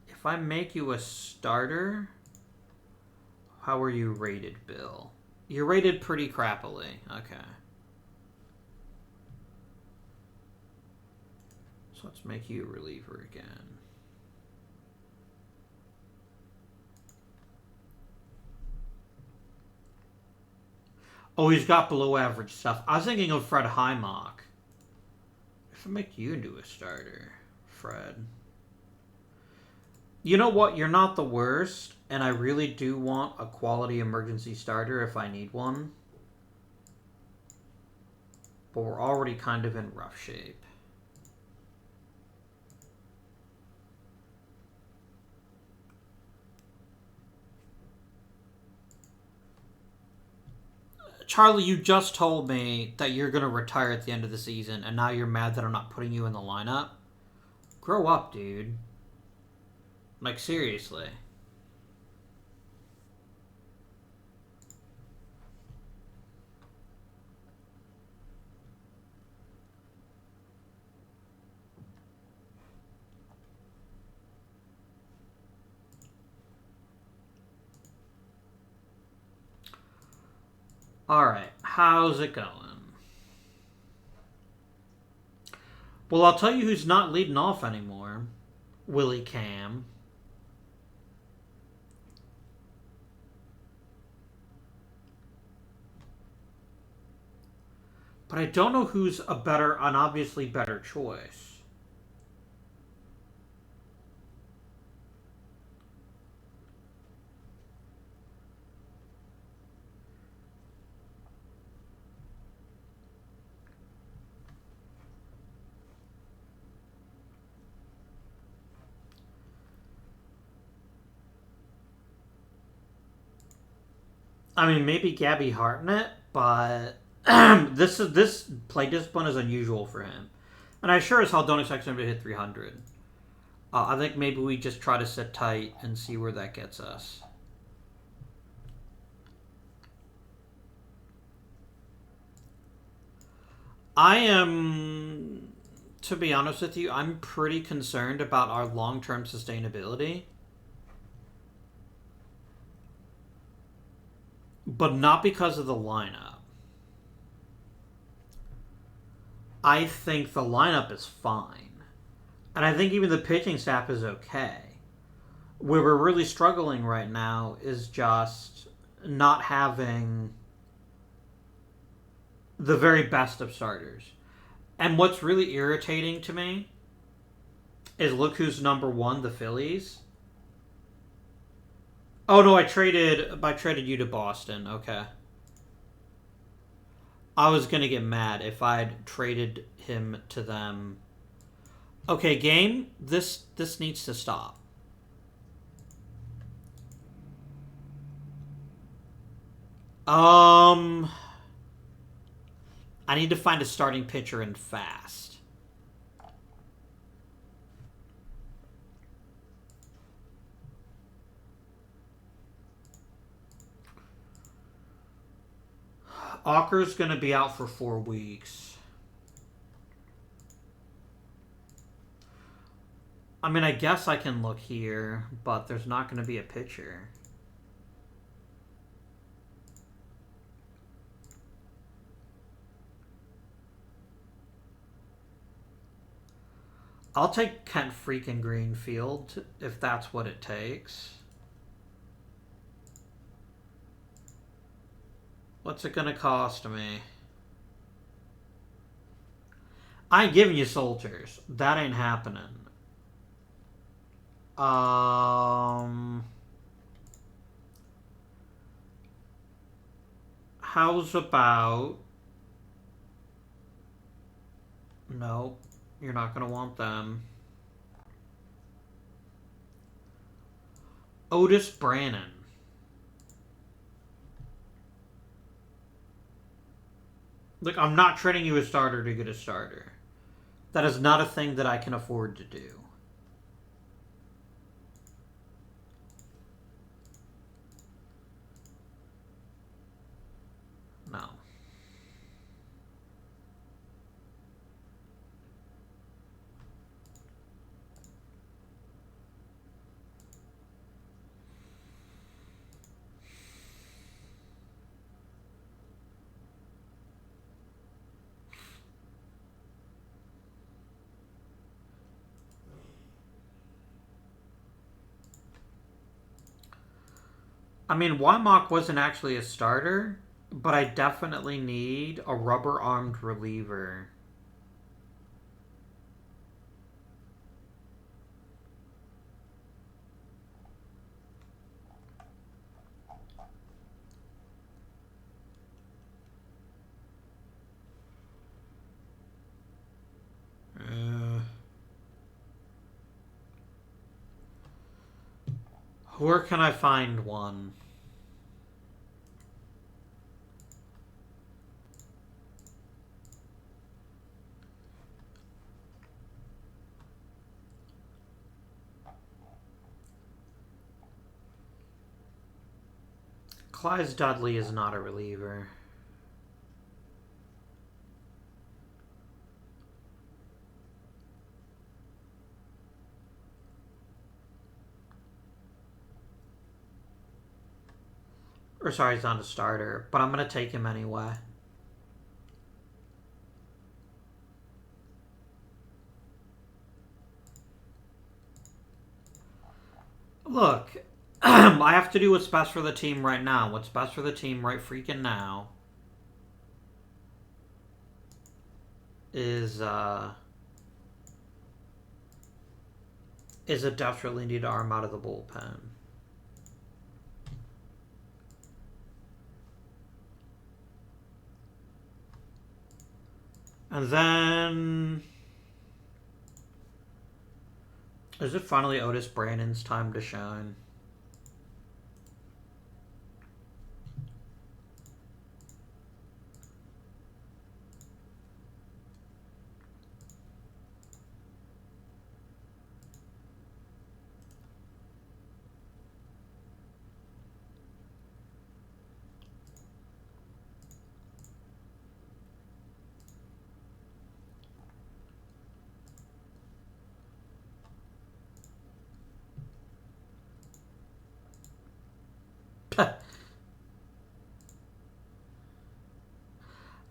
Speaker 1: If I make you a starter, how are you rated, Bill? You're rated pretty crappily. Okay. So let's make you a reliever again. Oh, he's got below average stuff. I was thinking of Fred Heimbach. If I make you into a starter, Fred. You know what? You're not the worst, and I really do want a quality emergency starter if I need one. But we're already kind of in rough shape. Charlie, you just told me that you're going to retire at the end of the season, and now you're mad that I'm not putting you in the lineup? Grow up, dude. Like, seriously. Alright, how's it going? Well, I'll tell you who's not leading off anymore. Willie Cam. But I don't know who's an obviously better choice. I mean, maybe Gabby Hartnett, but this play discipline is unusual for him, and I sure as hell don't expect him to hit 300. I think maybe we just try to sit tight and see where that gets us. I am, to be honest with you, I'm pretty concerned about our long-term sustainability. But not because of the lineup. I think the lineup is fine. And I think even the pitching staff is okay. Where we're really struggling right now is just not having the very best of starters. And what's really irritating to me is look who's number 1, the Phillies. Oh no, I traded you to Boston. Okay. I was gonna get mad if I'd traded him to them. Okay, game. This needs to stop. I need to find a starting pitcher and fast. Auker's going to be out for 4 weeks. I mean, I guess I can look here, but there's not going to be a pitcher. I'll take Kent freaking Greenfield if that's what it takes. What's it gonna cost me? I ain't giving you soldiers. That ain't happening. How's about... Nope. You're not gonna want them. Otis Brannon. Look, I'm not trading you a starter to get a starter. That is not a thing that I can afford to do. No. I mean, Wymock wasn't actually a starter, but I definitely need a rubber-armed reliever. Where can I find one? Clyde Dudley is not a reliever. Or sorry, he's not a starter, but I'm going to take him anyway. Look, I have to do what's best for the team right now. What's best for the team right freaking now is a desperately need arm out of the bullpen. And then... Is it finally Otis Brannon's time to shine?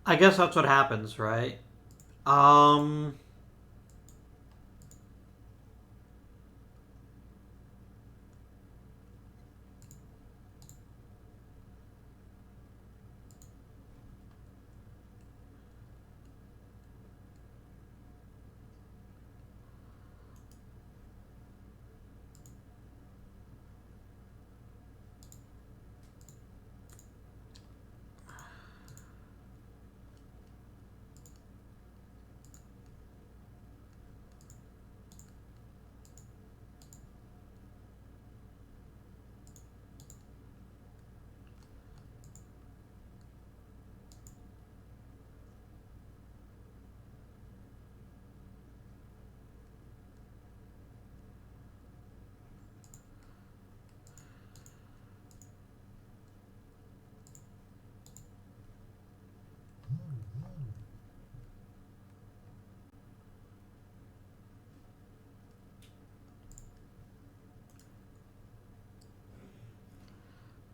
Speaker 1: I guess that's what happens, right?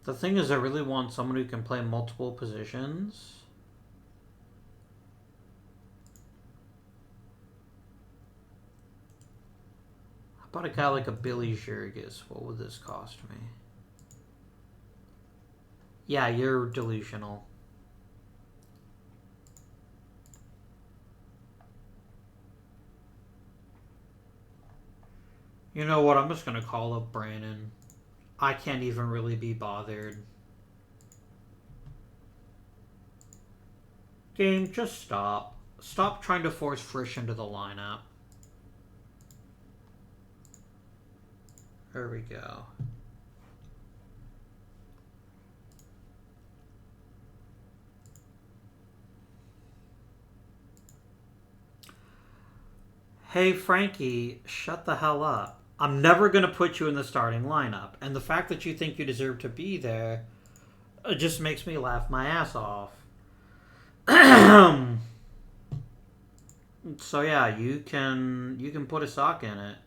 Speaker 1: The thing is, I really want someone who can play multiple positions. How about a guy like a Billy Jurgis? What would this cost me? Yeah, you're delusional. You know what? I'm just going to call up Brandon. I can't even really be bothered. Game, just stop. Stop trying to force Frisch into the lineup. There we go. Hey, Frankie, shut the hell up. I'm never going to put you in the starting lineup. And the fact that you think you deserve to be there just makes me laugh my ass off. So yeah, you can put a sock in it.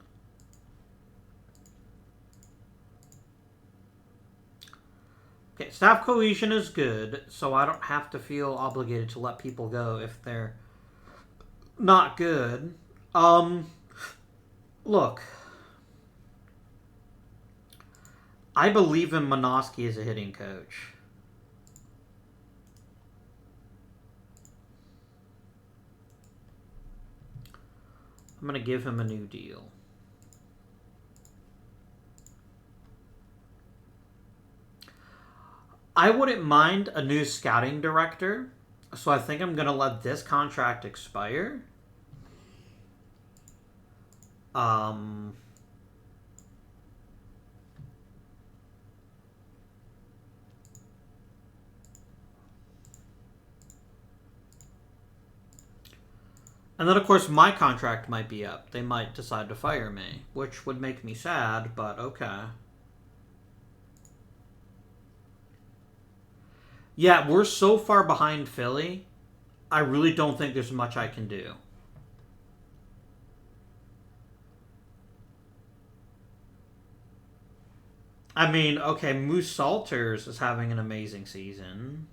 Speaker 1: Okay, staff cohesion is good, so I don't have to feel obligated to let people go if they're not good. Look. I believe in Manoski as a hitting coach. I'm going to give him a new deal. I wouldn't mind a new scouting director, so I think I'm going to let this contract expire. And then, of course, my contract might be up. They might decide to fire me, which would make me sad, but okay. Yeah, we're so far behind Philly, I really don't think there's much I can do. I mean, okay, Moose Salters is having an amazing season.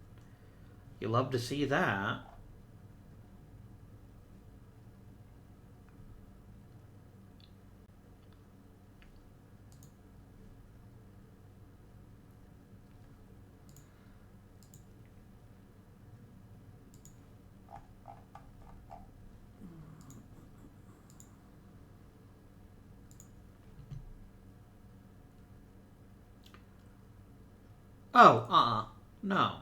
Speaker 1: You love to see that. Oh, no.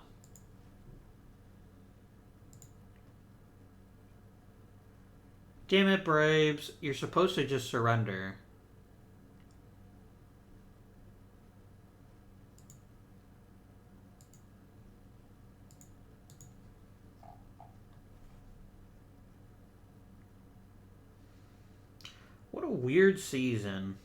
Speaker 1: Damn it, Braves. You're supposed to just surrender. What a weird season.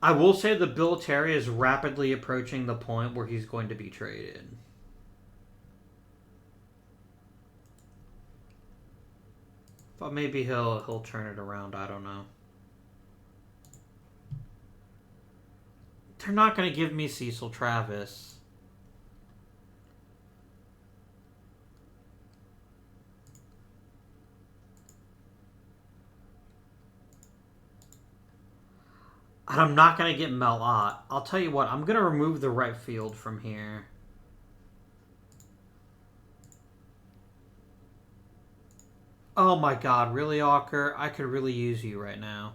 Speaker 1: I will say that Bill Terry is rapidly approaching the point where he's going to be traded. But maybe he'll turn it around. I don't know. They're not going to give me Cecil Travis. And I'm not going to get Mel Ott. I'll tell you what, I'm going to remove the right field from here. Oh my god, really, Walker? I could really use you right now.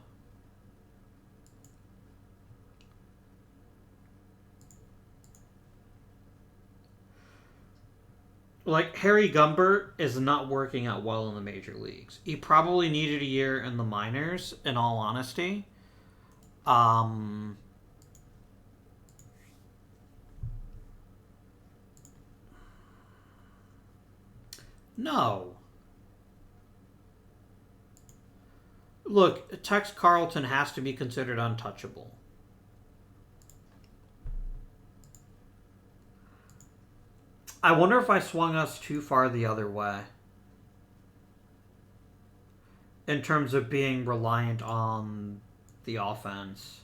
Speaker 1: Like, Harry Gumbert is not working out well in the major leagues. He probably needed a year in the minors, in all honesty. No. Look, Tex Carlton has to be considered untouchable. I wonder if I swung us too far the other way. in terms of being reliant on the offense.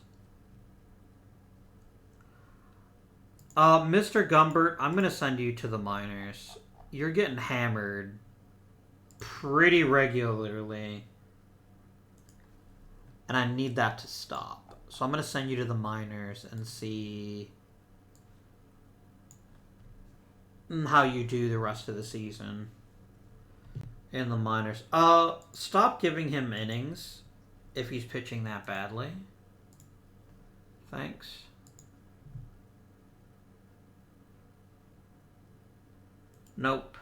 Speaker 1: Mr. Gumbert, I'm going to send you to the minors. You're getting hammered pretty regularly. And I need that to stop. So I'm going to send you to the minors and see how you do the rest of the season in the minors. Stop giving him innings if he's pitching that badly. Thanks. Nope.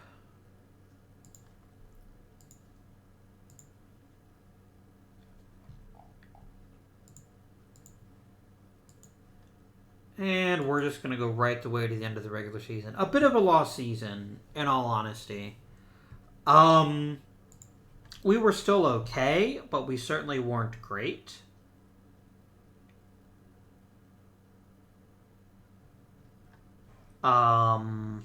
Speaker 1: And we're just going to go right the way to the end of the regular season. A bit of a lost season, in all honesty. We were still okay, but we certainly weren't great. And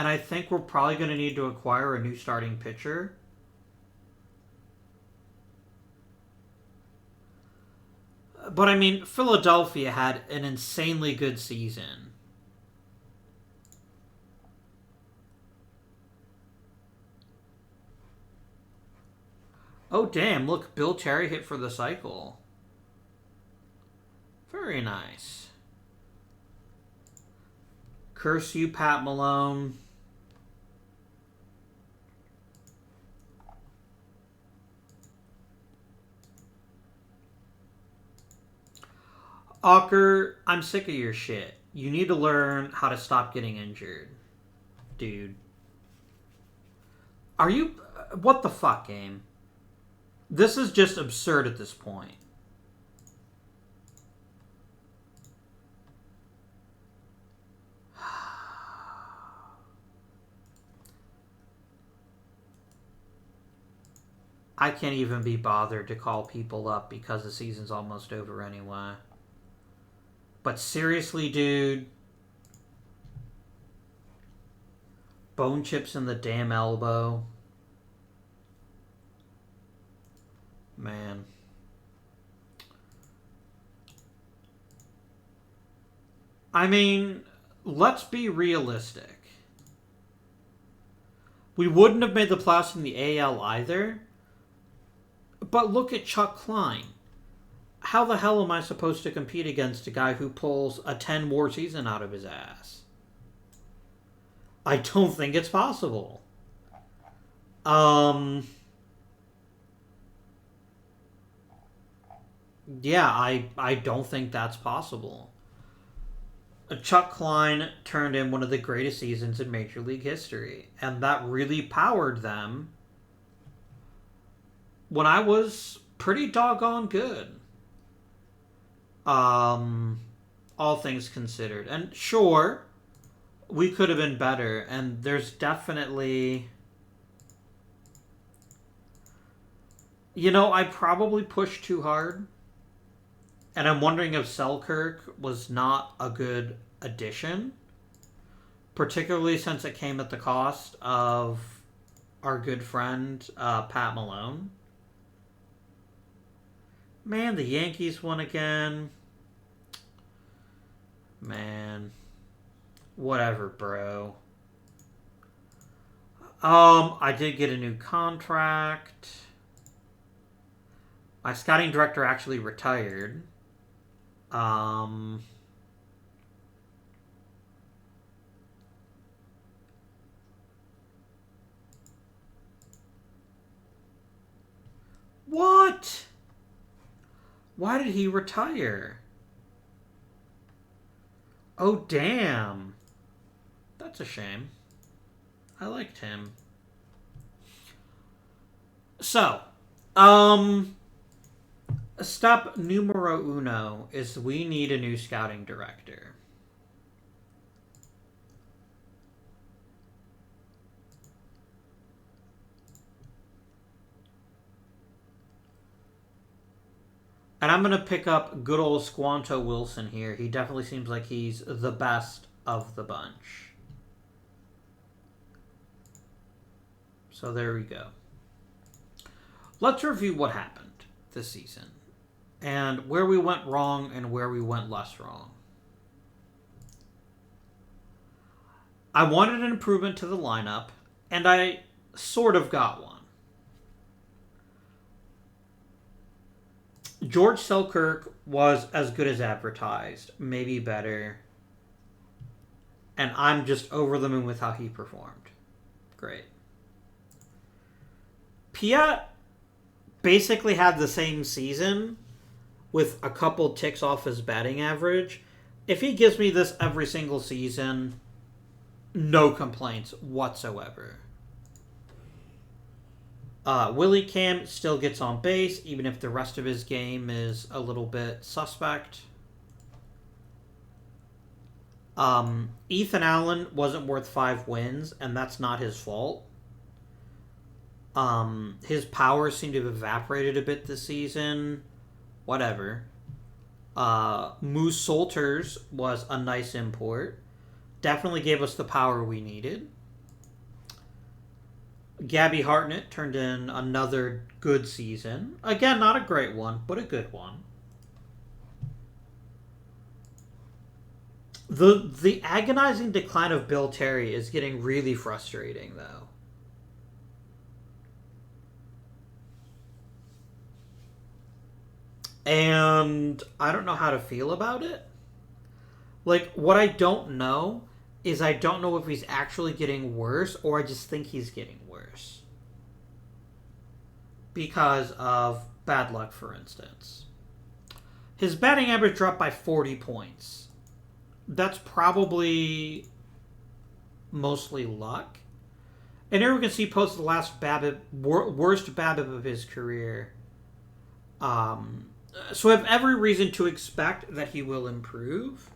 Speaker 1: I think we're probably going to need to acquire a new starting pitcher. But I mean, Philadelphia had an insanely good season. Oh, damn. Look, Bill Cherry hit for the cycle. Very nice. Curse you, Pat Malone. Ocker, I'm sick of your shit. You need to learn how to stop getting injured. Dude. Are you... What the fuck, game? This is just absurd at this point. I can't even be bothered to call people up because the season's almost over anyway. But seriously, dude. Bone chips in the damn elbow. Man. I mean, let's be realistic. We wouldn't have made the playoffs in the AL either. But look at Chuck Klein. How the hell am I supposed to compete against a guy who pulls a 10-WAR season out of his ass? I don't think it's possible. Yeah, I don't think that's possible. Chuck Klein turned in one of the greatest seasons in Major League history, and that really powered them when I was pretty doggone good. All things considered. And sure, we could have been better, and there's definitely... You know, I probably pushed too hard. And I'm wondering if Selkirk was not a good addition. Particularly since it came at the cost of our good friend, Pat Malone. Man, the Yankees won again. Man. Whatever, bro. I did get a new contract. My scouting director actually retired. What? Why did he retire? Oh, damn. That's a shame. I liked him. So, step numero uno is we need a new scouting director. And I'm going to pick up good old Squanto Wilson here. He definitely seems like he's the best of the bunch. So there we go. Let's review what happened this season and where we went wrong and where we went less wrong. I wanted an improvement to the lineup, and I sort of got one. George Selkirk was as good as advertised, maybe better. And I'm just over the moon with how he performed. Great. Piat basically had the same season with a couple ticks off his batting average. If he gives me this every single season, no complaints whatsoever. Willie Cam still gets on base, even if the rest of his game is a little bit suspect. Ethan Allen wasn't worth 5 wins, and that's not his fault. His power seemed to have evaporated a bit this season. Whatever. Moose Solters was a nice import. Definitely gave us the power we needed. Gabby Hartnett turned in another good season. Again, not a great one, but a good one. The agonizing decline of Bill Terry is getting really frustrating, though. And I don't know how to feel about it. Like, what I don't know is I don't know if he's actually getting worse or I just think he's getting worse. Because of bad luck, for instance. His batting average dropped by 40 points. That's probably mostly luck. And here we can see post the last worst BABIP of his career. So I have every reason to expect that he will improve.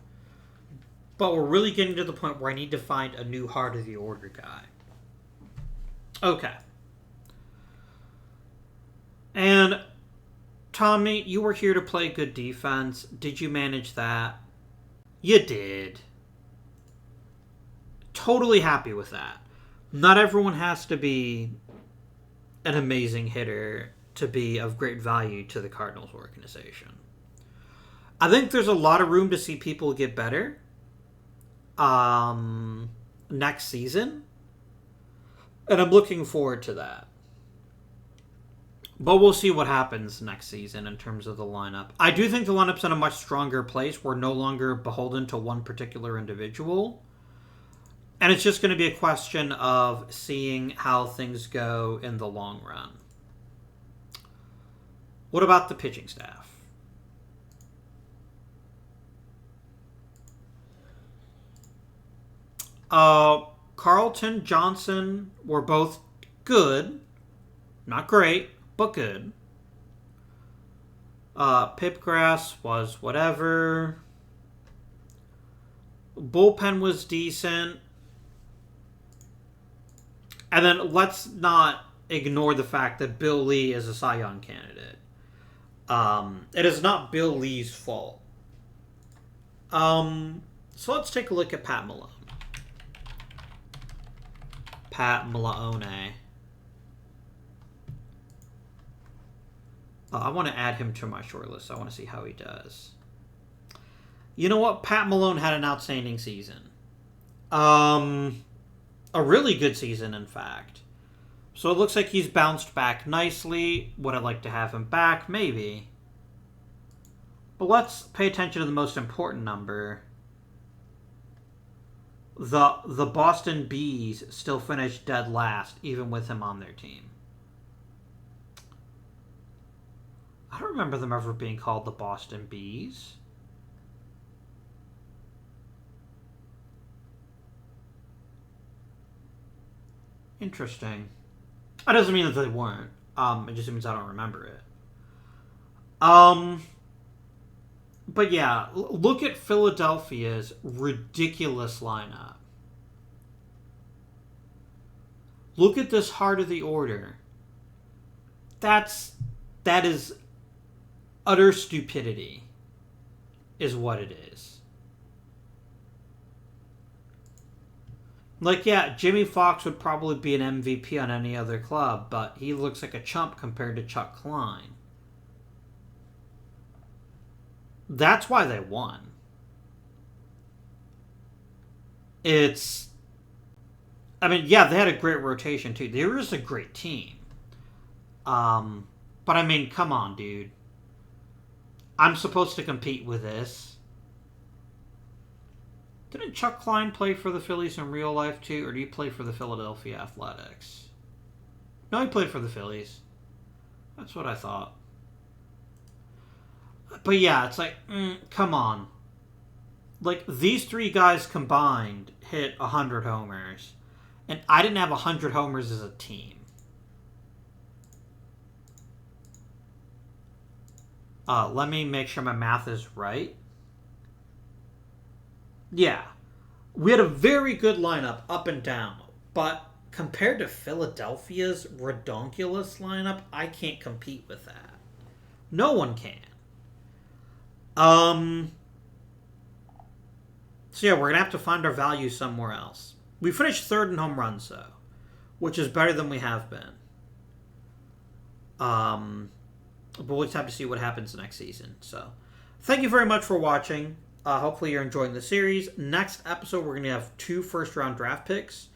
Speaker 1: But we're really getting to the point where I need to find a new heart of the order guy. Okay. And Tommy, you were here to play good defense. Did you manage that? You did. Totally happy with that. Not everyone has to be an amazing hitter to be of great value to the Cardinals organization. I think there's a lot of room to see people get better next season. And I'm looking forward to that. But we'll see what happens next season in terms of the lineup. I do think the lineup's in a much stronger place. We're no longer beholden to one particular individual. And it's just going to be a question of seeing how things go in the long run. What about the pitching staff? Carlton, Johnson were both good. Not great, but good. Pipgrass was whatever. Bullpen was decent. And then let's not ignore the fact that Bill Lee is a Cy Young candidate. It is not Bill Lee's fault. So let's take a look at Pat Malone. Pat Malone. I want to add him to my short list. I want to see how he does. You know what? Pat Malone had an outstanding season. A really good season, in fact. So it looks like he's bounced back nicely. Would I like to have him back? Maybe. But let's pay attention to the most important number. The Boston Bees still finished dead last, even with him on their team. I don't remember them ever being called the Boston Bees. Interesting. That doesn't mean that they weren't. It just means I don't remember it. But yeah, look at Philadelphia's ridiculous lineup. Look at this heart of the order. That is utter stupidity, is what it is. Like, yeah, Jimmy Fox would probably be an MVP on any other club, but he looks like a chump compared to Chuck Klein. That's why they won. It's... I mean, yeah, they had a great rotation, too. They were just a great team. But I mean, come on, dude. I'm supposed to compete with this. Didn't Chuck Klein play for the Phillies in real life, too? Or did he play for the Philadelphia Athletics? No, he played for the Phillies. That's what I thought. But yeah, it's like, come on. Like, these three guys combined hit 100 homers. And I didn't have 100 homers as a team. Let me make sure my math is right. Yeah. We had a very good lineup up and down. But compared to Philadelphia's redonkulous lineup, I can't compete with that. No one can. So yeah, we're going to have to find our value somewhere else. We finished third in home runs, though, which is better than we have been. But we'll just have to see what happens next season. So, thank you very much for watching. Hopefully you're enjoying the series. Next episode, we're going to have 2 first-round draft picks.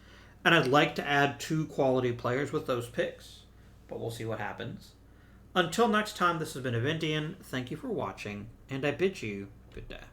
Speaker 1: And I'd like to add 2 quality players with those picks. But we'll see what happens. Until next time, this has been Avindian. Thank you for watching. And I bid you good day.